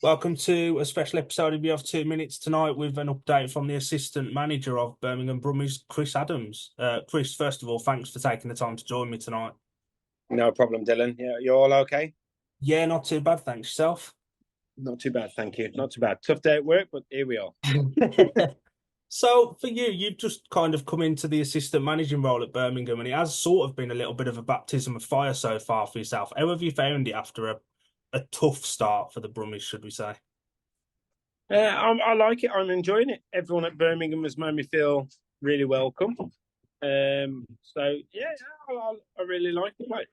Welcome to a special episode of You Have 2 Minutes tonight with an update from the assistant manager of Birmingham Brummies, Chris Adams. Chris, first of all, thanks for taking the time to join me tonight. No problem, Dylan. Yeah, you're all okay? Yeah, not too bad, thanks yourself. Not too bad, thank you. Not too bad. Tough day at work, but here we are. So for you, you've just kind of come into the assistant managing role at Birmingham, and it has sort of been a little bit of a baptism of fire so far for yourself. How have you found it after a tough start for the Brummies, should we say? I like it. I'm enjoying it. Everyone at Birmingham has made me feel really welcome. So yeah, I really like it. Mate.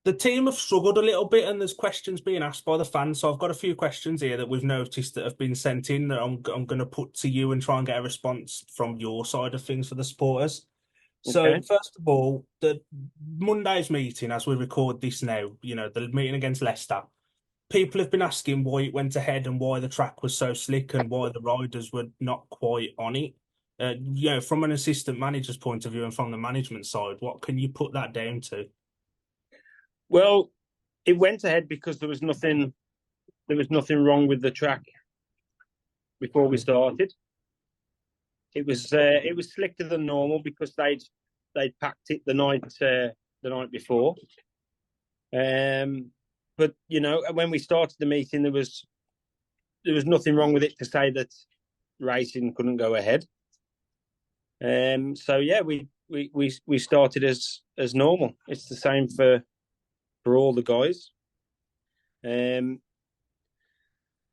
The team have struggled a little bit, and there's questions being asked by the fans. So I've got a few questions here that we've noticed that have been sent in that I'm going to put to you and try and get a response from your side of things for the supporters. So Okay. first of all, the Monday's meeting, as we record this now, the meeting against Leicester, people have been asking why it went ahead and why the track was so slick and why the riders were not quite on it. From an assistant manager's point of view and from the management side, what can you put that down to? Well, it went ahead because there was nothing. There was nothing wrong with the track before we started. It was slicker than normal because they'd packed it the night before. But when we started the meeting, there was nothing wrong with it to say that racing couldn't go ahead. So yeah, we started as normal. It's the same for all the guys. I'm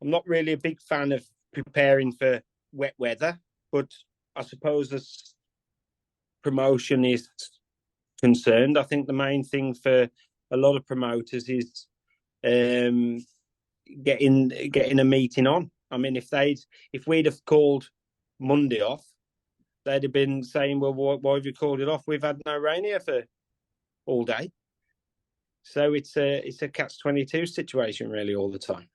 not really a big fan of preparing for wet weather, but I suppose as promotion is concerned, I think the main thing for a lot of promoters is um, getting a meeting on. I mean, if we'd have called Monday off, they'd have been saying, "Well, why have you called it off? We've had no rain here for all day." So it's a catch-22 situation really all the time.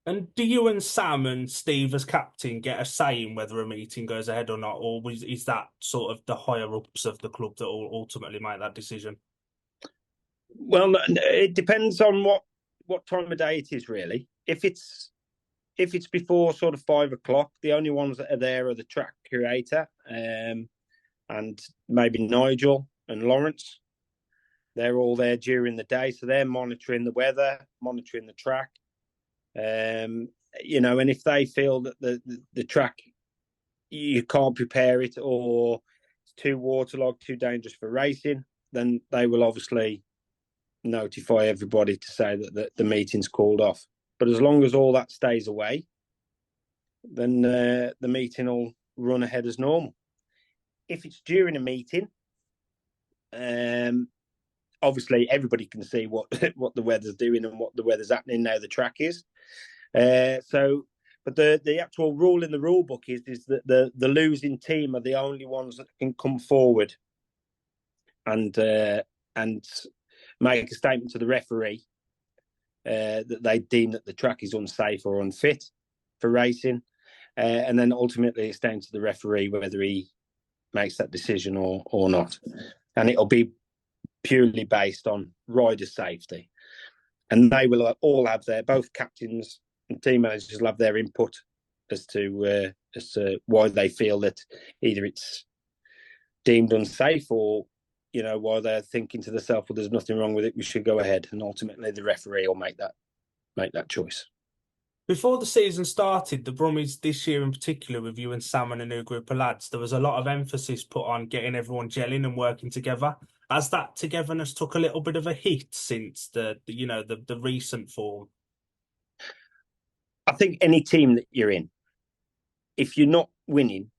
And do you and Sam and Steve as captain get a say in whether a meeting goes ahead or not, or is that sort of the higher ups of the club that will ultimately make that decision? Well, it depends on what time of day it is really. If it's before sort of 5 o'clock, the only ones that are there are the track curator, and maybe Nigel and Lawrence. They're all there during the day, so they're monitoring the weather, monitoring the track. And if they feel that the track you can't prepare it or it's too waterlogged, too dangerous for racing, then they will obviously notify everybody to say that the meeting's called off. But as long as all that stays away, then the meeting will run ahead as normal. If it's during a meeting, um, obviously everybody can see what what the weather's doing and what the weather's happening now the track is. But the actual rule in the rule book is that the losing team are the only ones that can come forward and make a statement to the referee that they deem that the track is unsafe or unfit for racing, and then ultimately it's down to the referee whether he makes that decision or not, and it'll be purely based on rider safety, and they will all have both captains and team managers will have their input as to why they feel that either it's deemed unsafe or why they're thinking to themselves, well, there's nothing wrong with it, we should go ahead, and ultimately the referee will make that choice. Before the season started, the Brummies this year in particular, with you and Sam and a new group of lads, there was a lot of emphasis put on getting everyone gelling and working together. As that togetherness took a little bit of a hit since the recent form? I think any team that you're in, if you're not winning,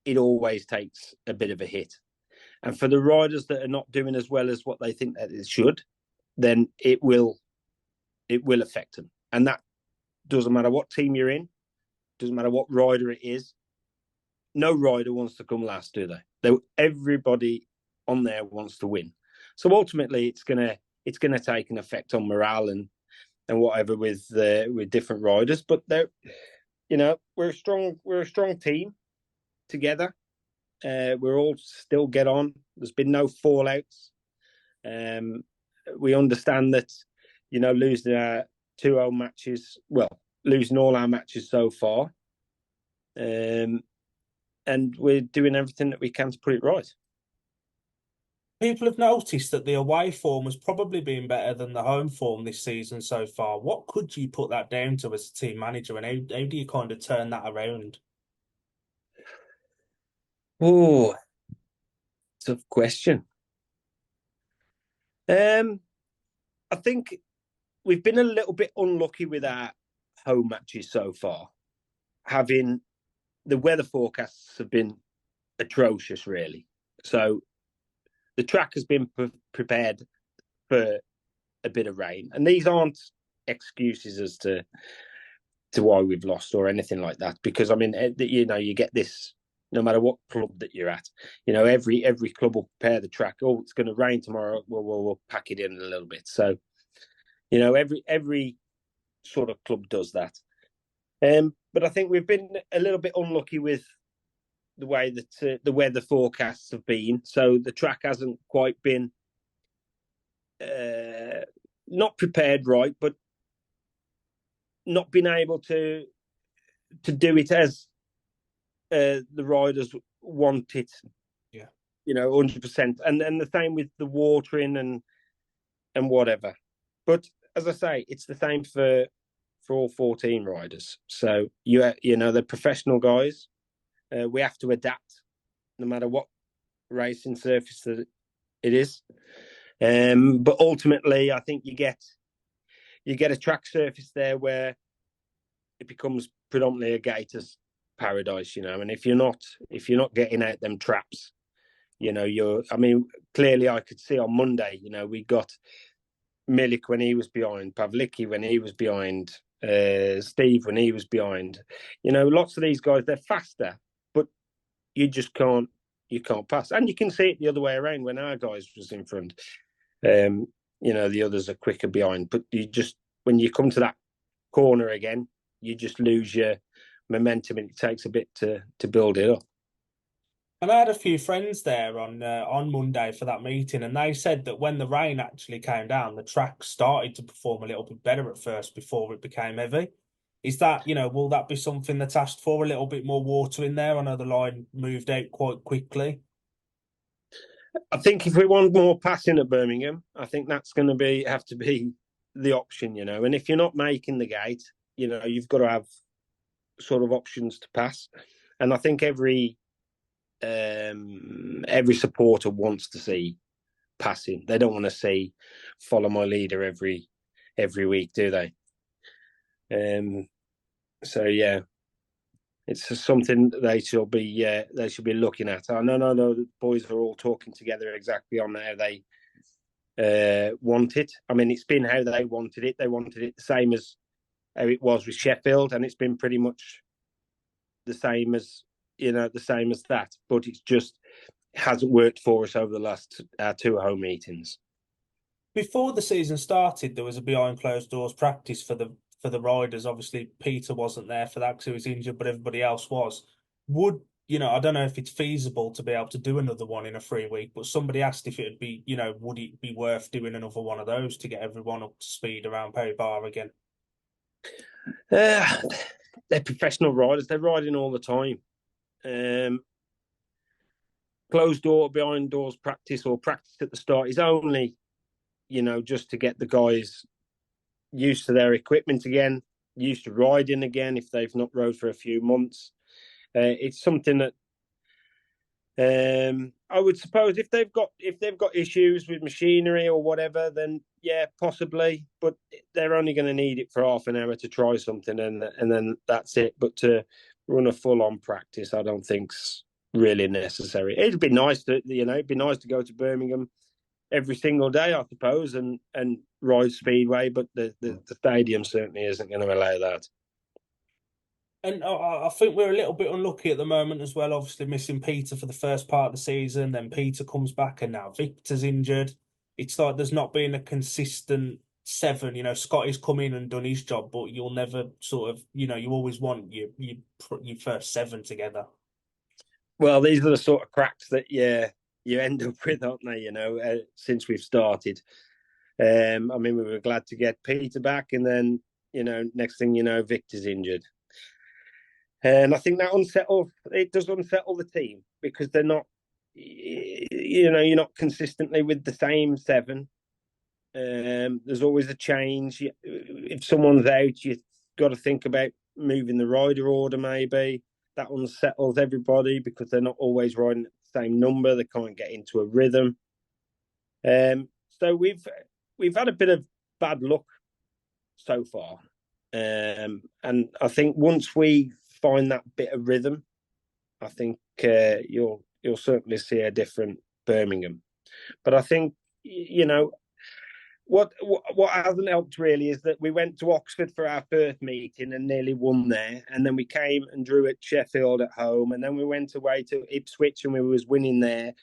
it always takes a bit of a hit. And for the riders that are not doing as well as what they think that it should, then it will affect them. And that doesn't matter what team you're in, doesn't matter what rider it is. No rider wants to come last, do they? Everybody on there wants to win. So ultimately, it's gonna take an effect on morale and whatever with different riders. But we're a strong team together. We're all still get on. There's been no fallouts. We understand that losing two home matches. Well, losing all our matches so far. And we're doing everything that we can to put it right. People have noticed that the away form has probably been better than the home form this season so far. What could you put that down to as a team manager, and how do you kind of turn that around? Oh, tough question. I think we've been a little bit unlucky with our home matches so far. Having the weather forecasts have been atrocious, really. So the track has been prepared for a bit of rain, and these aren't excuses as to why we've lost or anything like that. Because I mean, you get this no matter what club that you're at. Every club will prepare the track. Oh, it's going to rain tomorrow. We'll pack it in a little bit. So every sort of club does that. But I think we've been a little bit unlucky with the way that the weather forecasts have been. So the track hasn't quite been not prepared right, but not been able to do it as the riders want it. Yeah. 100%. And the same with the watering and whatever. But as I say, it's the same for all 14 riders. So they're professional guys. We have to adapt no matter what racing surface that it is. But ultimately, I think you get a track surface there where it becomes predominantly a gator's paradise, and if you're not getting out them traps, clearly I could see on Monday, we got Milik when he was behind, Pavlicki when he was behind, Steve when he was behind. Lots of these guys, they're faster, but you just can't pass. And you can see it the other way around when our guys was in front. The others are quicker behind, but when you come to that corner again, you just lose your momentum, and it takes a bit to build it up. And I had a few friends there on Monday for that meeting, and they said that when the rain actually came down, the track started to perform a little bit better at first before it became heavy. Is that, will that be something that's asked for, a little bit more water in there? I know the line moved out quite quickly. I think if we want more passing at Birmingham, I think that's going to have to be the option, And if you're not making the gate, you've got to have sort of options to pass. And I think every supporter wants to see passing. They don't want to see follow my leader every week, do they? So yeah, it's something they should be looking at. I know the boys are all talking together exactly on how they want it. I mean, it's been how they wanted it. They wanted it the same as how it was with Sheffield, and it's been pretty much the same as that. But it's just hasn't worked for us over the last two home meetings. Before the season started, there was a behind closed doors practice for the riders. Obviously, Peter wasn't there for that because he was injured, but everybody else was. I don't know if it's feasible to be able to do another one in a 3 week, but somebody asked if it would be, would it be worth doing another one of those to get everyone up to speed around Perry Bar again? They're professional riders. They're riding all the time. Closed door, behind doors practice or practice at the start is only, just to get the guys used to their equipment again, used to riding again if they've not rode for a few months. It's something that I would suppose if they've got issues with machinery or whatever, then yeah, possibly. But they're only going to need it for half an hour to try something, and then that's it. But to run a full on practice, I don't think's really necessary. It'd be nice to go to Birmingham every single day, I suppose, and ride Speedway, but the stadium certainly isn't going to allow that. And I think we're a little bit unlucky at the moment as well. Obviously, missing Peter for the first part of the season, then Peter comes back, and now Victor's injured. It's like there's not been a consistent seven. Scotty's come in and done his job, but you'll never sort of, you always want your first seven together. Well, these are the sort of cracks that you end up with, aren't they? Since we've started. We were glad to get Peter back, and then next thing you know, Victor's injured. And I think it does unsettle the team because they're not, you're not consistently with the same seven. There's always a change. If someone's out, you've got to think about moving the rider order maybe. That unsettles everybody because they're not always riding at the same number. They can't get into a rhythm. So we've had a bit of bad luck so far. And I think once we find that bit of rhythm, I think you'll certainly see a different Birmingham. But I think what hasn't helped really is that we went to Oxford for our first meeting and nearly won there, and then we came and drew at Sheffield at home, and then we went away to Ipswich and we was winning there.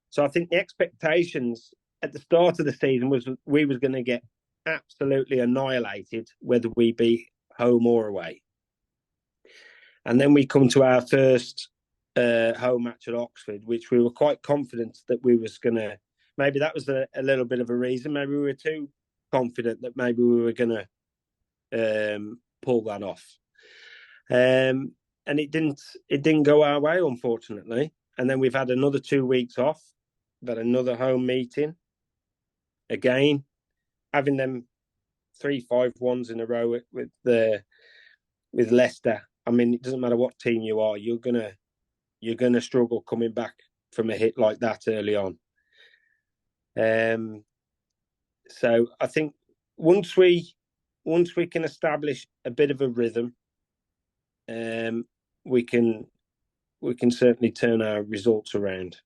So I think the expectations at the start of the season was we was going to get absolutely annihilated whether we be home or away. And then we come to our first home match at Oxford, which we were quite confident that we was going to. Maybe that was a little bit of a reason. Maybe we were too confident that maybe we were going to pull that off. And it didn't go our way, unfortunately. And then we've had another 2 weeks off. We've had another home meeting. Again, having them 3-5-1s in a row with Leicester. I mean, it doesn't matter what team you are, you're gonna struggle coming back from a hit like that early on. So I think once we can establish a bit of a rhythm, we can certainly turn our results around.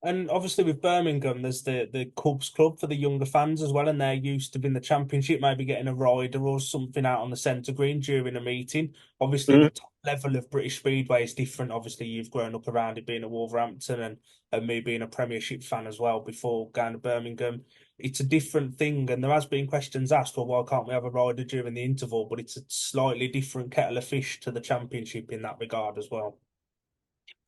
And obviously with Birmingham, there's the Cubs Club for the younger fans as well, and they're used to being the championship, maybe getting a rider or something out on the centre green during a meeting. Obviously, the top level of British Speedway is different. Obviously, you've grown up around it being a Wolverhampton and me being a Premiership fan as well before going to Birmingham. It's a different thing, and there has been questions asked, well, why can't we have a rider during the interval? But it's a slightly different kettle of fish to the Championship in that regard as well.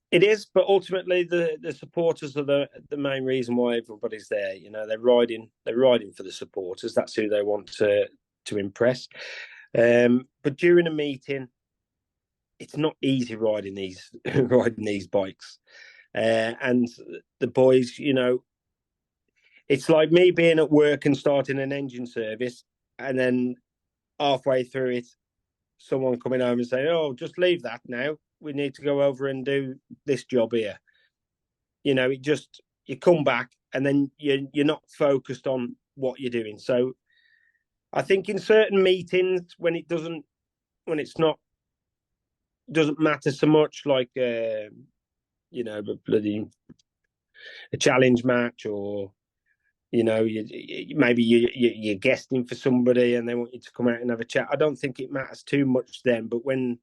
It is, but ultimately the supporters are the main reason why everybody's there. They're riding for the supporters. That's who they want to impress. But during a meeting, it's not easy riding these bikes. And the boys, it's like me being at work and starting an engine service, and then halfway through it, someone coming home and saying, "Oh, just leave that now. We need to go over and do this job here." You come back and then you're not focused on what you're doing. So I think in certain meetings when doesn't matter so much, like bloody a challenge match, or maybe you're guesting for somebody and they want you to come out and have a chat. I don't think it matters too much then, but when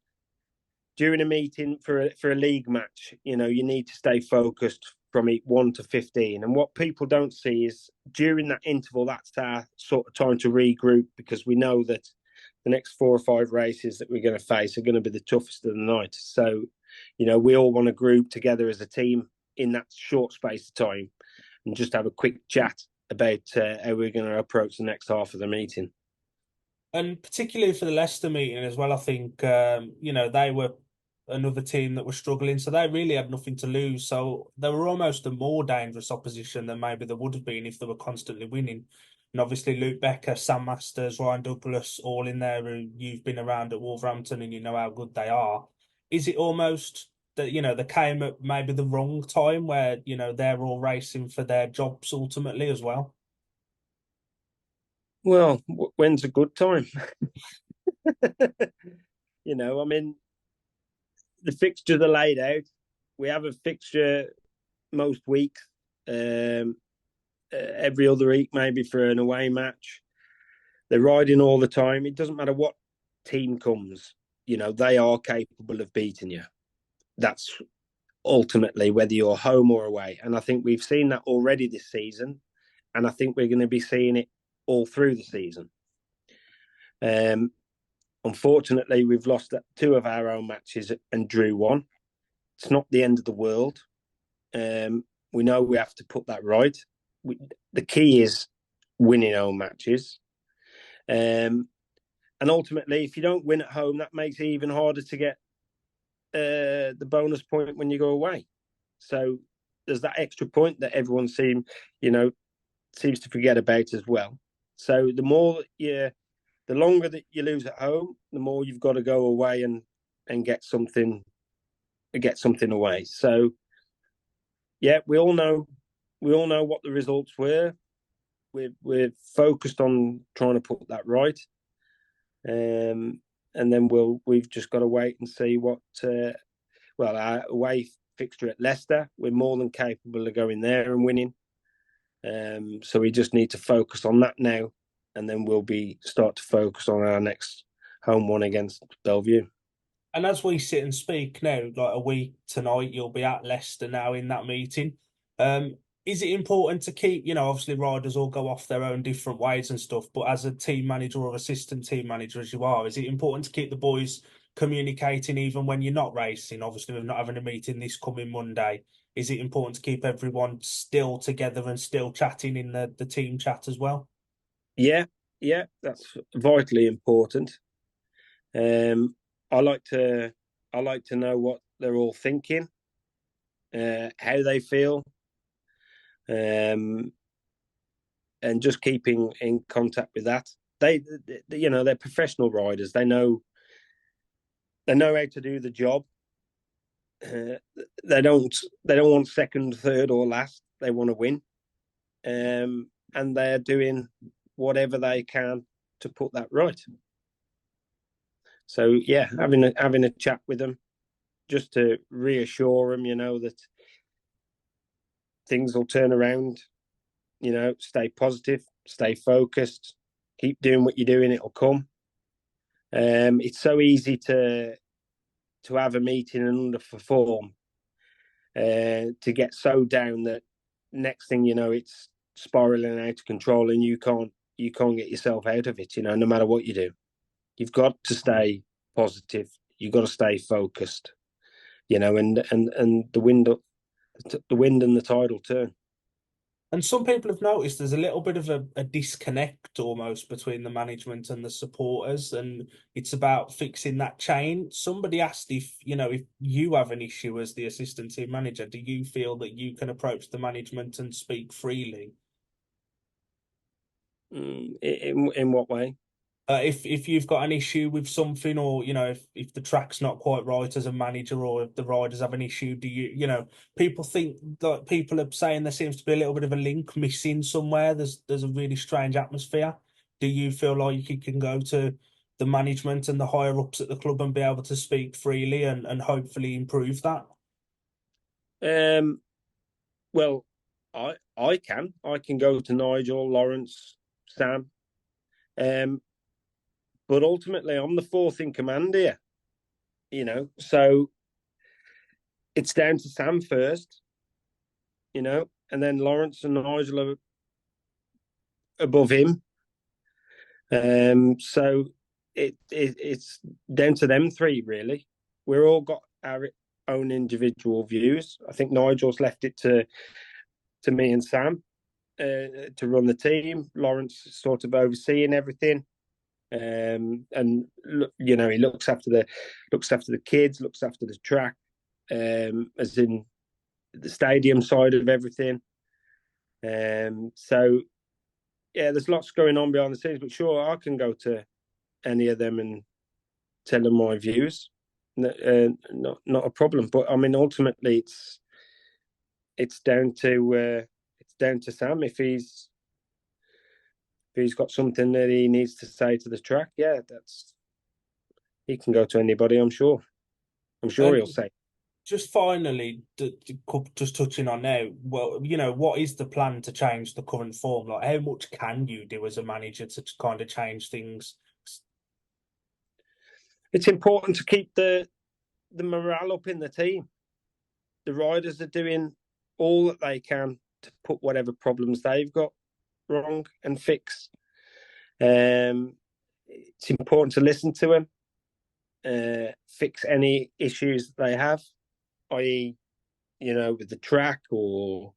during a meeting for a league match, you need to stay focused from 1 to 15. And what people don't see is during that interval, that's our sort of time to regroup, because we know that the next 4 or 5 races that we're going to face are going to be the toughest of the night. So, we all want to group together as a team in that short space of time and just have a quick chat about how we're going to approach the next half of the meeting. And particularly for the Leicester meeting as well, I think, they were another team that was struggling, so they really had nothing to lose. So they were almost a more dangerous opposition than maybe they would have been if they were constantly winning. And obviously Luke Becker, Sam Masters, Ryan Douglas, all in there who you've been around at Wolverhampton and you know how good they are. Is it almost that, they came at maybe the wrong time where, they're all racing for their jobs ultimately as well? Well, when's a good time? I mean, the fixtures are laid out. We have a fixture most weeks, every other week, maybe for an away match. They're riding all the time. It doesn't matter what team comes, they are capable of beating you. That's ultimately whether you're home or away. And I think we've seen that already this season. And I think we're going to be seeing it all through the season. Unfortunately, we've lost 2 of our own matches and drew 1. It's not the end of the world. We know we have to put that right. The key is winning our matches. And And ultimately, if you don't win at home, that makes it even harder to get the bonus point when you go away. So there's that extra point that everyone seems to forget about as well. So the longer that you lose at home, the more you've got to go away and get something away. So yeah, we all know what the results were. We're focused on trying to put that right, and then we've just got to wait and see what. Our away fixture at Leicester, we're more than capable of going there and winning. So we just need to focus on that now, and then we'll start to focus on our next home one against Bellevue. And as we sit and speak now, like a week tonight, you'll be at Leicester now in that meeting. Um, is it important to keep, obviously riders all go off their own different ways and stuff, but as a team manager or assistant team manager as you are, is it important to keep the boys communicating even when you're not racing? Obviously, we're not having a meeting this coming Monday. Is it important to keep everyone still together and still chatting in the team chat as well? Yeah, yeah, that's vitally important. Um, I like to I like to know what they're all thinking, how they feel, um, and just keeping in contact with that. They're professional riders. They know how to do the job. Uh, they don't want second, third, or last. They want to win, and they're doing whatever they can to put that right. So yeah, having a chat with them just to reassure them, that things will turn around. Stay positive, stay focused, keep doing what you're doing. It'll come. It's so easy to have a meeting and underperform, to get so down that next thing you know, it's spiraling out of control, and you can't get yourself out of it. No matter what you do, you've got to stay positive. You've got to stay focused. And the wind and the tide will turn. And some people have noticed there's a little bit of a disconnect almost between the management and the supporters, and it's about fixing that chain. Somebody asked if you have an issue as the assistant team manager, do you feel that you can approach the management and speak freely? In what way? If you've got an issue with something, or if the track's not quite right as a manager, or if the riders have an issue, do people think that people are saying there seems to be a little bit of a link missing somewhere? There's a really strange atmosphere. Do you feel like you can go to the management and the higher ups at the club and be able to speak freely and hopefully improve that? Um, well, I can go to Nigel, Lawrence, Sam, um, but ultimately I'm the fourth in command here. So it's down to Sam first. And then Lawrence and Nigel are above him. So it's down to them three really. We're all got our own individual views. I think Nigel's left it to me and Sam to run the team. Lawrence is sort of overseeing everything, and he looks after the kids, looks after the track, as in the stadium side of everything. So yeah, there's lots going on behind the scenes, but sure, I can go to any of them and tell them my views. Not a problem. But I mean, ultimately, it's down to Sam if he's got something that he needs to say to the track. Yeah, he can go to anybody. I'm sure. I'm sure And he'll say. just finally, just touching on now, well, what is the plan to change the current form? Like, how much can you do as a manager to kind of change things? It's important to keep the morale up in the team. The riders are doing all that they can to put whatever problems they've got wrong and fix. It's important to listen to them, fix any issues they have, i.e., with the track, or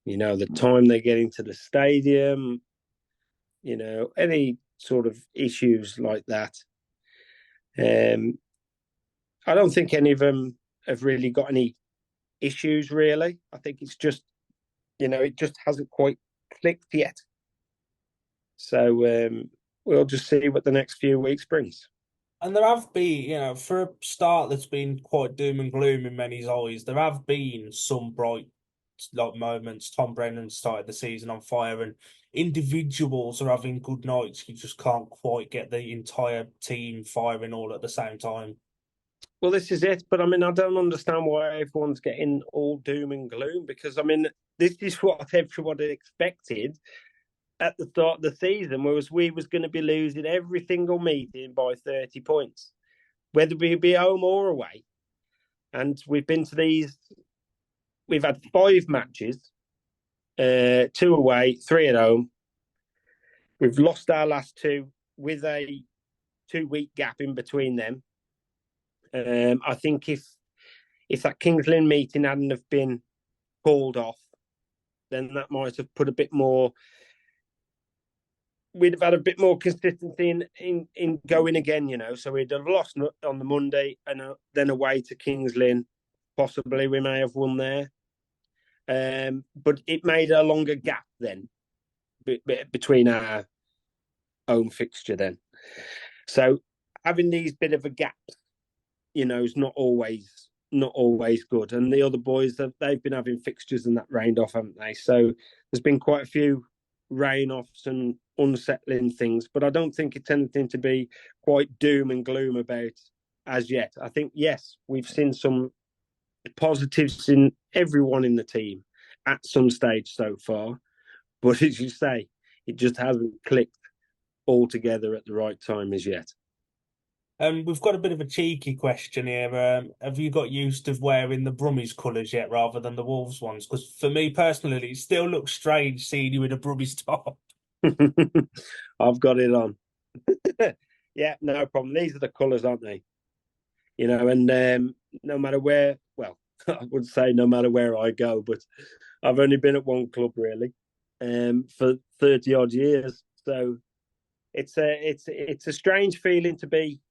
the time they get into the stadium, any sort of issues like that. Um, I don't think any of them have really got any issues, really. I think it's just, it just hasn't quite clicked yet. So we'll just see what the next few weeks brings. And there have been, for a start that's been quite doom and gloom in many's eyes, there have been some bright like moments. Tom Brennan started the season on fire, and individuals are having good nights. You just can't quite get the entire team firing all at the same time. Well, this is it. But I mean, I don't understand why everyone's getting all doom and gloom because, I mean, this is what everyone had expected at the start of the season, whereas we was going to be losing every single meeting by 30 points, whether we be home or away. And we've had 5 matches, 2 away, 3 at home. We've lost our last 2 with a 2-week gap in between them. I think if that Kings Lynn meeting hadn't have been called off, then that might have put a bit more. We'd have had a bit more consistency in going again, So we'd have lost on the Monday and then away to Kings Lynn. Possibly we may have won there, but it made a longer gap then between our home fixture then. So having these bit of a gap, is not always good. And the other boys, they've been having fixtures and that rained off, haven't they? So there's been quite a few rain offs and unsettling things, but I don't think it's anything to be quite doom and gloom about as yet. I think, yes, we've seen some positives in everyone in the team at some stage so far, but as you say, it just hasn't clicked all together at the right time as yet. We've got a bit of a cheeky question here. Have you got used to wearing the Brummies colours yet rather than the Wolves ones? Because for me personally, it still looks strange seeing you in a Brummies top. I've got it on. Yeah, no problem. These are the colours, aren't they? And no matter where, well, I would say no matter where I go, but I've only been at one club really, for 30 odd years. So it's a strange feeling to be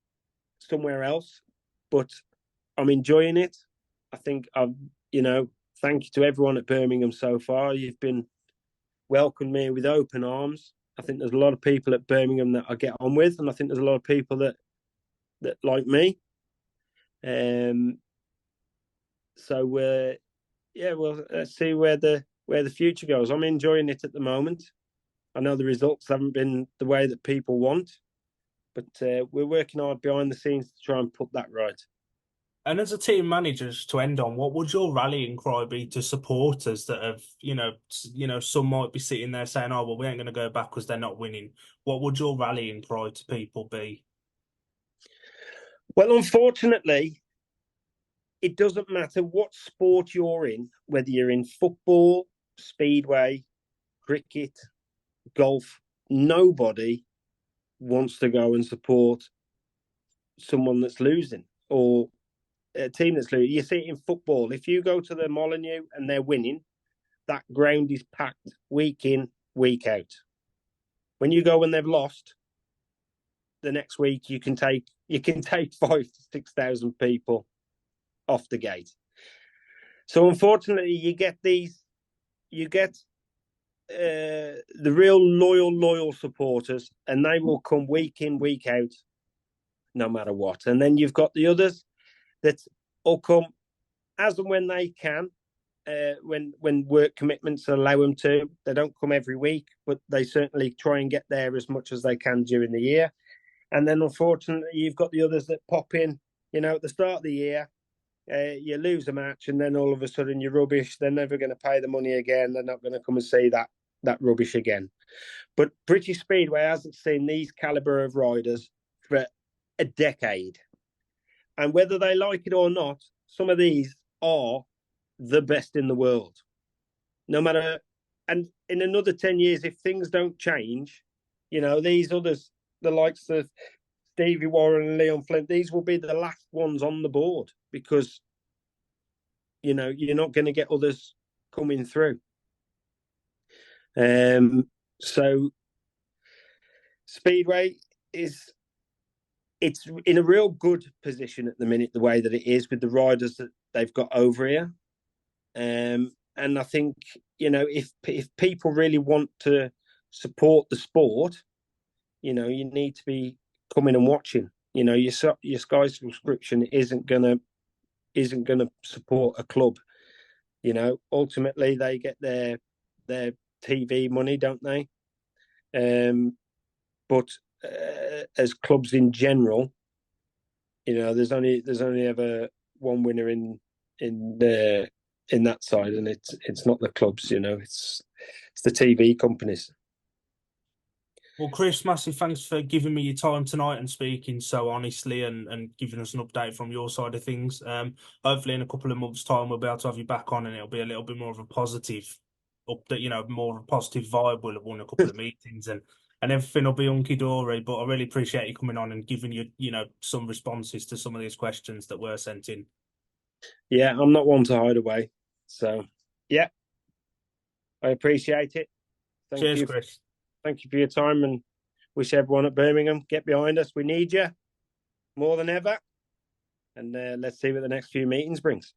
somewhere else, but I'm enjoying it. I think thank you to everyone at Birmingham so far. You've been welcomed me with open arms. I think there's a lot of people at Birmingham that I get on with, and I think there's a lot of people that like me. So yeah, well, let's see where the future goes. I'm enjoying it at the moment. I know the results haven't been the way that people want, but we're working hard behind the scenes to try and put that right. And as a team manager, just to end on, what would your rallying cry be to supporters that have, some might be sitting there saying, "Oh, well, we ain't going to go back because they're not winning." What would your rallying cry to people be? Well, unfortunately, it doesn't matter what sport you're in, whether you're in football, speedway, cricket, golf. Nobody wants to go and support someone that's losing or a team that's losing. You see it in football. If you go to the Molineux and they're winning, that ground is packed week in, week out. When you go when they've lost, the next week you can take 5,000 to 6,000 people off the gate. So unfortunately, you get the real loyal supporters, and they will come week in, week out, no matter what. And then you've got the others that will come as and when they can, when work commitments allow them to. They don't come every week, but they certainly try and get there as much as they can during the year. And then unfortunately, you've got the others that pop in, at the start of the year. You lose a match, and then all of a sudden you're rubbish. They're never going to pay the money again. They're not going to come and see that rubbish again. But British Speedway hasn't seen these caliber of riders for a decade. And whether they like it or not, some of these are the best in the world. No matter, and in another 10 years, if things don't change, these others, the likes of Stevie Warren and Leon Flint, these will be the last ones on the board because, you're not going to get others coming through. So Speedway is it's in a real good position at the minute, the way that it is with the riders that they've got over here. And I think, if people really want to support the sport, you need to be coming and watching. Your Sky subscription isn't gonna support a club. Ultimately they get their TV money, don't they? But as clubs in general, there's only ever one winner in that side, and it's not the clubs. It's the TV companies. Well, Chris, massive thanks for giving me your time tonight and speaking so honestly and giving us an update from your side of things. Hopefully in a couple of months' time we'll be able to have you back on and it'll be a little bit more of a positive update, more of a positive vibe. We'll have won a couple of meetings and everything will be hunky dory. But I really appreciate you coming on and giving some responses to some of these questions that were sent in. Yeah, I'm not one to hide away. So, yeah, I appreciate it. Thank Cheers, you. Chris. Thank you for your time, and wish everyone at Birmingham, get behind us. We need you more than ever. And let's see what the next few meetings brings.